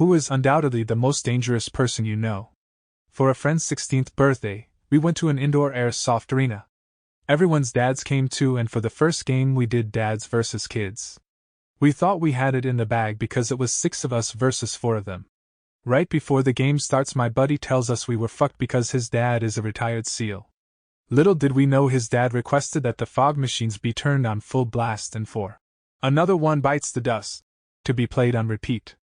Who is undoubtedly the most dangerous person you know? For a friend's 16th birthday, we went to an indoor airsoft arena. Everyone's dads came too, and for the first game we did dads versus kids. We thought we had it in the bag because it was 6 of us versus 4 of them. Right before the game starts, my buddy tells us we were fucked because his dad is a retired SEAL. Little did we know his dad requested that the fog machines be turned on full blast and for Another One Bites the Dust to be played on repeat.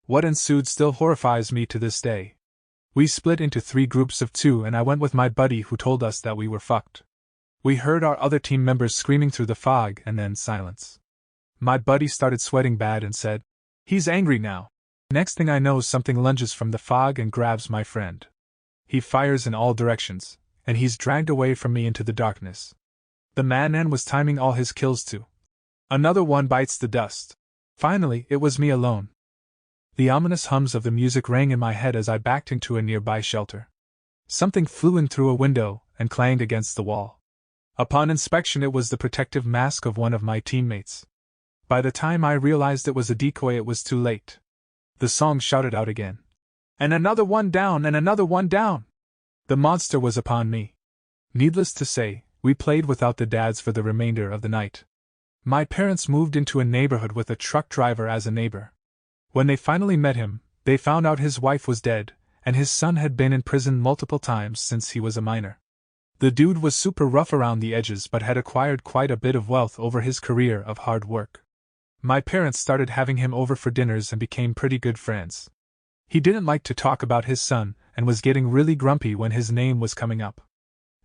What ensued still horrifies me to this day. We split into 3 groups of 2 and I went with my buddy who told us that we were fucked. We heard our other team members screaming through the fog and then silence. My buddy started sweating bad and said, "He's angry now." Next thing I know, something lunges from the fog and grabs my friend. He fires in all directions, and he's dragged away from me into the darkness. The madman was timing all his kills to Another One Bites the Dust. Finally, it was me alone. The ominous hums of the music rang in my head as I backed into a nearby shelter. Something flew in through a window and clanged against the wall. Upon inspection, it was the protective mask of one of my teammates. By the time I realized it was a decoy, it was too late. The song shouted out again. "And another one down, and another one down!" The monster was upon me. Needless to say, we played without the dads for the remainder of the night. My parents moved into a neighborhood with a truck driver as a neighbor. When they finally met him, they found out his wife was dead, and his son had been in prison multiple times since he was a minor. The dude was super rough around the edges but had acquired quite a bit of wealth over his career of hard work. My parents started having him over for dinners and became pretty good friends. He didn't like to talk about his son and was getting really grumpy when his name was coming up.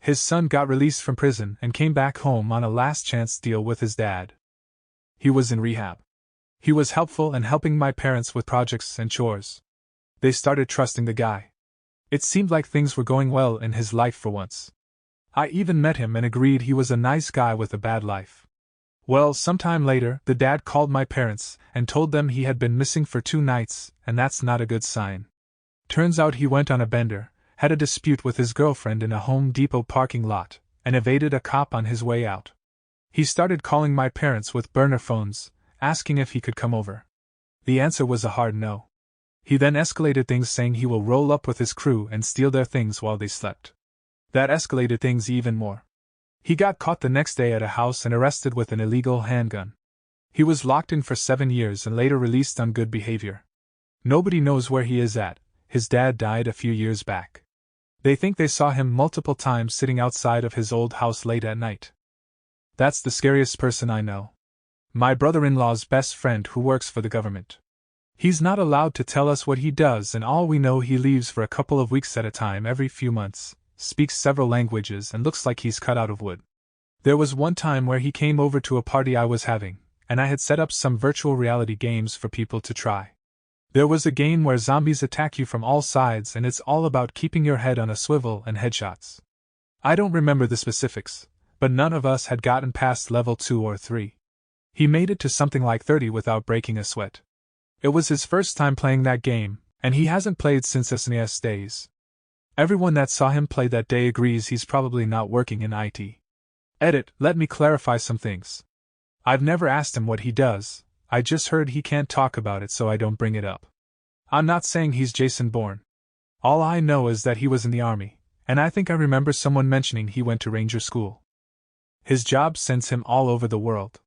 His son got released from prison and came back home on a last-chance deal with his dad. He was in rehab. He was helpful and helping my parents with projects and chores. They started trusting the guy. It seemed like things were going well in his life for once. I even met him and agreed he was a nice guy with a bad life. Well, sometime later, the dad called my parents and told them he had been missing for 2 nights, and that's not a good sign. Turns out he went on a bender, had a dispute with his girlfriend in a Home Depot parking lot, and evaded a cop on his way out. He started calling my parents with burner phones, asking if he could come over. The answer was a hard no. He then escalated things, saying he will roll up with his crew and steal their things while they slept. That escalated things even more. He got caught the next day at a house and arrested with an illegal handgun. He was locked in for 7 years and later released on good behavior. Nobody knows where he is at. His dad died a few years back. They think they saw him multiple times sitting outside of his old house late at night. That's the scariest person I know. My brother-in-law's best friend who works for the government. He's not allowed to tell us what he does, and all we know, he leaves for a couple of weeks at a time every few months, speaks several languages, and looks like he's cut out of wood. There was one time where he came over to a party I was having, and I had set up some virtual reality games for people to try. There was a game where zombies attack you from all sides, and it's all about keeping your head on a swivel and headshots. I don't remember the specifics, but none of us had gotten past level 2 or 3. He made it to something like 30 without breaking a sweat. It was his first time playing that game, and he hasn't played since SNES days. Everyone that saw him play that day agrees he's probably not working in IT. Edit, let me clarify some things. I've never asked him what he does, I just heard he can't talk about it, so I don't bring it up. I'm not saying he's Jason Bourne. All I know is that he was in the army, and I think I remember someone mentioning he went to Ranger School. His job sends him all over the world.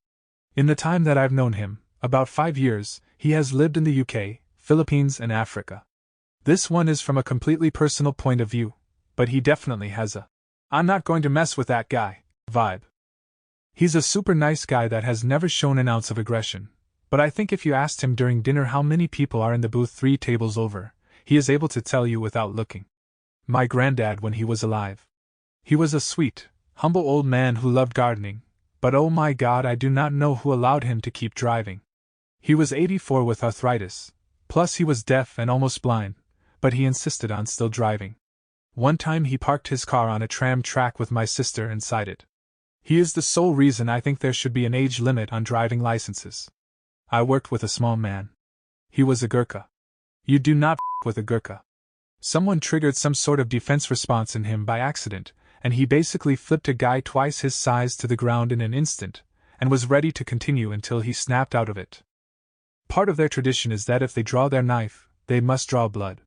In the time that I've known him, about 5 years, he has lived in the UK, Philippines, and Africa. This one is from a completely personal point of view, but he definitely has a "I'm not going to mess with that guy" vibe. He's a super nice guy that has never shown an ounce of aggression, but I think if you asked him during dinner how many people are in the booth 3 tables over, he is able to tell you without looking. My granddad when he was alive. He was a sweet, humble old man who loved gardening, but oh my God, I do not know who allowed him to keep driving. He was 84 with arthritis, plus he was deaf and almost blind, but he insisted on still driving. One time he parked his car on a tram track with my sister inside it. He is the sole reason I think there should be an age limit on driving licenses. I worked with a small man. He was a Gurkha. You do not with a Gurkha. Someone triggered some sort of defense response in him by accident, and he basically flipped a guy twice his size to the ground in an instant, and was ready to continue until he snapped out of it. Part of their tradition is that if they draw their knife, they must draw blood.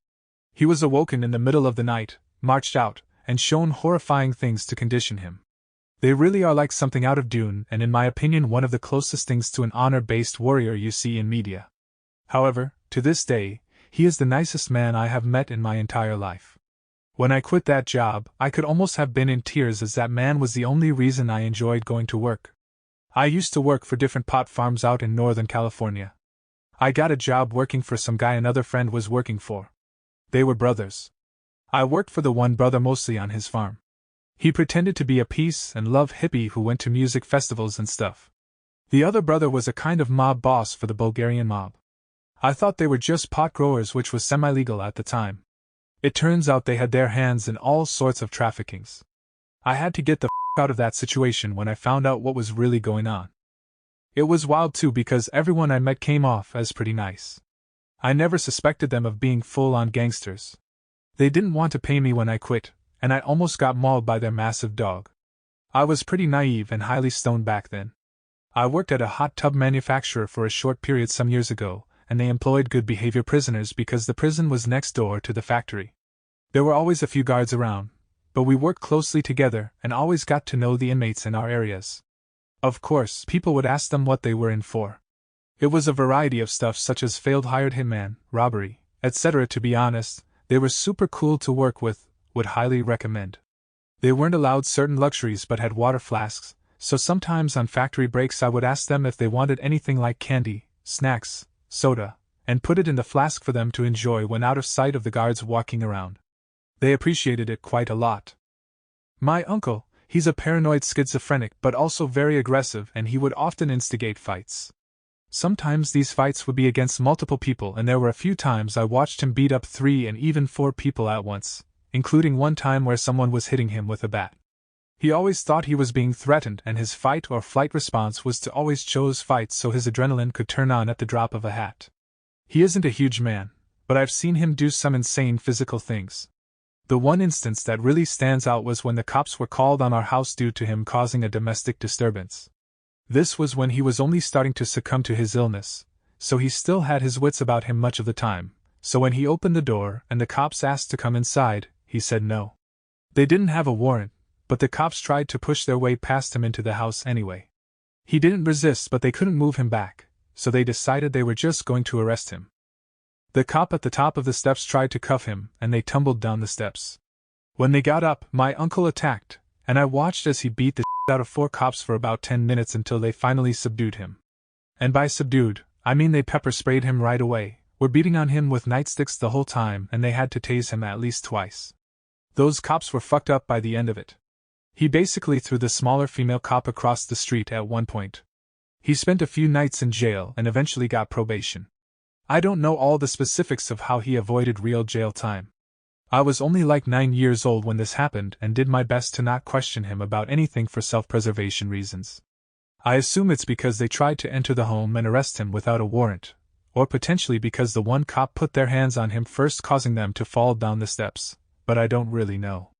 He was awoken in the middle of the night, marched out, and shown horrifying things to condition him. They really are like something out of Dune, and in my opinion one of the closest things to an honor-based warrior you see in media. However, to this day, he is the nicest man I have met in my entire life. When I quit that job, I could almost have been in tears, as that man was the only reason I enjoyed going to work. I used to work for different pot farms out in Northern California. I got a job working for some guy another friend was working for. They were brothers. I worked for the one brother mostly on his farm. He pretended to be a peace and love hippie who went to music festivals and stuff. The other brother was a kind of mob boss for the Bulgarian mob. I thought they were just pot growers, which was semi-legal at the time. It turns out they had their hands in all sorts of traffickings. I had to get the out of that situation when I found out what was really going on. It was wild too, because everyone I met came off as pretty nice. I never suspected them of being full-on gangsters. They didn't want to pay me when I quit, and I almost got mauled by their massive dog. I was pretty naive and highly stoned back then. I worked at a hot tub manufacturer for a short period some years ago, and they employed good behavior prisoners because the prison was next door to the factory. There were always a few guards around, but we worked closely together and always got to know the inmates in our areas. Of course, people would ask them what they were in for. It was a variety of stuff such as failed hired hitman, robbery, etc. To be honest, they were super cool to work with, would highly recommend. They weren't allowed certain luxuries but had water flasks, so sometimes on factory breaks I would ask them if they wanted anything like candy, snacks, soda, and put it in the flask for them to enjoy when out of sight of the guards walking around. They appreciated it quite a lot. My uncle, he's a paranoid schizophrenic but also very aggressive, and he would often instigate fights. Sometimes these fights would be against multiple people, and there were a few times I watched him beat up 3 and even 4 people at once, including one time where someone was hitting him with a bat. He always thought he was being threatened, and his fight or flight response was to always choose fights so his adrenaline could turn on at the drop of a hat. He isn't a huge man, but I've seen him do some insane physical things. The one instance that really stands out was when the cops were called on our house due to him causing a domestic disturbance. This was when he was only starting to succumb to his illness, so he still had his wits about him much of the time, so when he opened the door and the cops asked to come inside, he said no. They didn't have a warrant, but the cops tried to push their way past him into the house anyway. He didn't resist, but they couldn't move him back, so they decided they were just going to arrest him. The cop at the top of the steps tried to cuff him, and they tumbled down the steps. When they got up, my uncle attacked, and I watched as he beat the out of 4 cops for about 10 minutes until they finally subdued him. And by subdued, I mean they pepper sprayed him right away, were beating on him with nightsticks the whole time, and they had to tase him at least twice. Those cops were fucked up by the end of it. He basically threw the smaller female cop across the street at one point. He spent a few nights in jail and eventually got probation. I don't know all the specifics of how he avoided real jail time. I was only like 9 years old when this happened and did my best to not question him about anything for self-preservation reasons. I assume it's because they tried to enter the home and arrest him without a warrant, or potentially because the one cop put their hands on him first, causing them to fall down the steps, but I don't really know.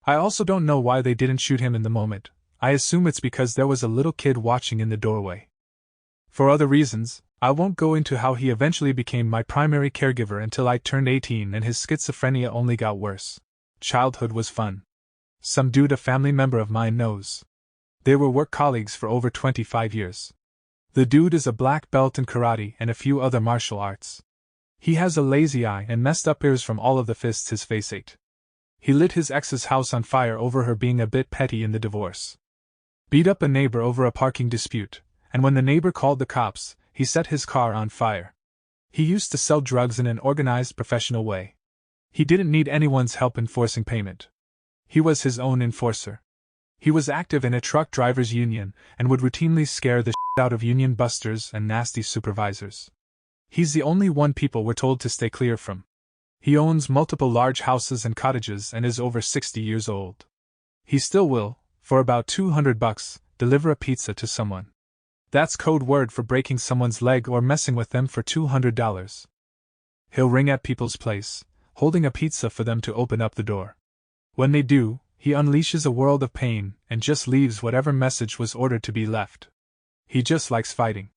I also don't know why they didn't shoot him in the moment. I assume it's because there was a little kid watching in the doorway. For other reasons, I won't go into how he eventually became my primary caregiver until I turned 18 and his schizophrenia only got worse. Childhood was fun. Some dude a family member of mine knows. They were work colleagues for over 25 years. The dude is a black belt in karate and a few other martial arts. He has a lazy eye and messed up ears from all of the fists his face ate. He lit his ex's house on fire over her being a bit petty in the divorce. Beat up a neighbor over a parking dispute, and when the neighbor called the cops, he set his car on fire. He used to sell drugs in an organized, professional way. He didn't need anyone's help enforcing payment. He was his own enforcer. He was active in a truck drivers' union and would routinely scare the shit out of union busters and nasty supervisors. He's the only one people were told to stay clear from. He owns multiple large houses and cottages and is over 60 years old. He still will, for about $200, deliver a pizza to someone. That's code word for breaking someone's leg or messing with them for $200. He'll ring at people's place, holding a pizza for them to open up the door. When they do, he unleashes a world of pain and just leaves whatever message was ordered to be left. He just likes fighting.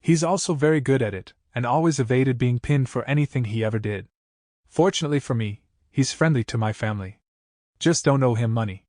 He's also very good at it, and always evaded being pinned for anything he ever did. Fortunately for me, he's friendly to my family. Just don't owe him money.